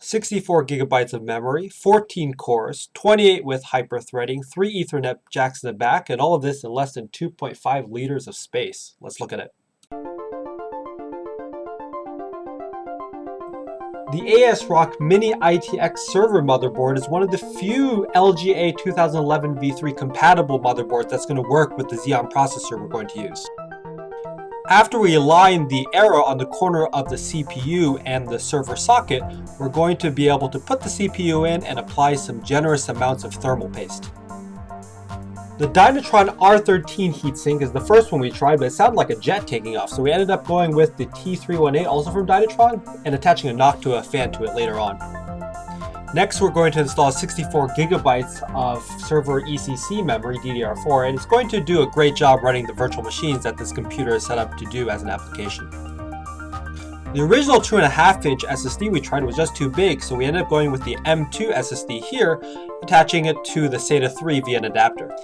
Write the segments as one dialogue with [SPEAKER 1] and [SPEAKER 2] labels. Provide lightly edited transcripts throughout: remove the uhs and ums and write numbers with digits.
[SPEAKER 1] 64 gigabytes of memory, 14 cores, 28 with hyper-threading, 3 Ethernet jacks in the back, and all of this in less than 2.5 liters of space. Let's look at it. The ASRock Mini ITX server motherboard is one of the few LGA 2011 v3 compatible motherboards that's going to work with the Xeon processor we're going to use. After we align the arrow on the corner of the CPU and the server socket, we're going to be able to put the CPU in and apply some generous amounts of thermal paste. The Dynatron R13 heatsink is the first one we tried, but it sounded like a jet taking off, so we ended up going with the T318, also from Dynatron, and attaching a Noctua fan to it later on. Next, we're going to install 64 gigabytes of server ECC memory, DDR4, and it's going to do a great job running the virtual machines that this computer is set up to do as an application. The original 2.5-inch SSD we tried was just too big, so we ended up going with the M2 SSD here, attaching it to the SATA 3 via an adapter.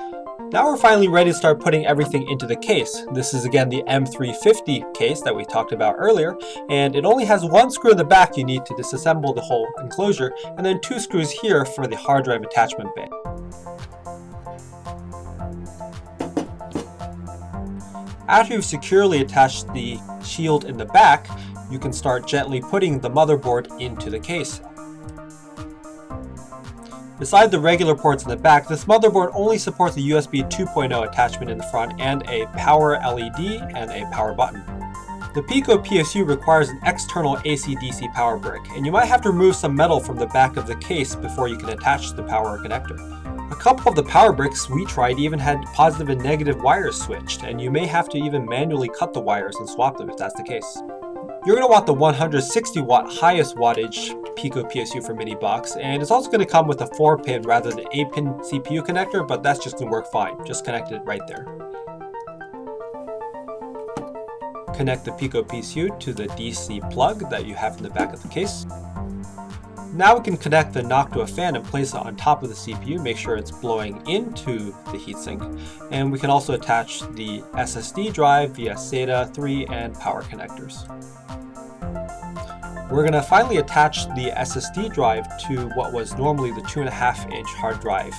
[SPEAKER 1] Now we're finally ready to start putting everything into the case. This is again the M350 case that we talked about earlier, and it only has one screw in the back you need to disassemble the whole enclosure, and then 2 screws here for the hard drive attachment bay. After you've securely attached the shield in the back, you can start gently putting the motherboard into the case. Beside the regular ports in the back, this motherboard only supports a USB 2.0 attachment in the front and a power LED and a power button. The Pico PSU requires an external AC-DC power brick, and you might have to remove some metal from the back of the case before you can attach the power connector. A couple of the power bricks we tried even had positive and negative wires switched, and you may have to even manually cut the wires and swap them if that's the case. You're going to want the 160 watt highest wattage Pico PSU for mini box, and it's also going to come with a 4-pin rather than 8-pin CPU connector, but that's just going to work fine. Just connect it right there. Connect the Pico PSU to the DC plug that you have in the back of the case. Now we can connect the Noctua fan and place it on top of the CPU, make sure it's blowing into the heatsink, and we can also attach the SSD drive via SATA 3 and power connectors. We're going to finally attach the SSD drive to what was normally the 2.5-inch hard drive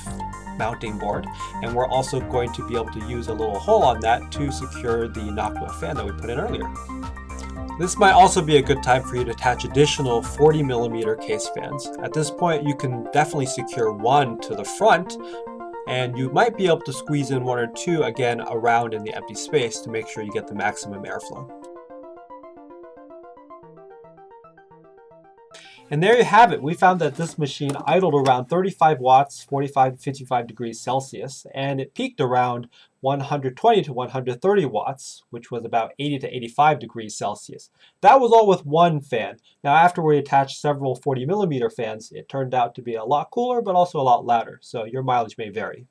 [SPEAKER 1] mounting board, and we're also going to be able to use a little hole on that to secure the Noctua fan that we put in earlier. This might also be a good time for you to attach additional 40mm case fans. At this point, you can definitely secure one to the front, and you might be able to squeeze in 1 or 2 again around in the empty space to make sure you get the maximum airflow. And there you have it. We found that this machine idled around 35 watts, 45 to 55 degrees Celsius, and it peaked around 120 to 130 watts, which was about 80 to 85 degrees Celsius. That was all with one fan. Now, after we attached several 40mm fans, it turned out to be a lot cooler, but also a lot louder, so your mileage may vary.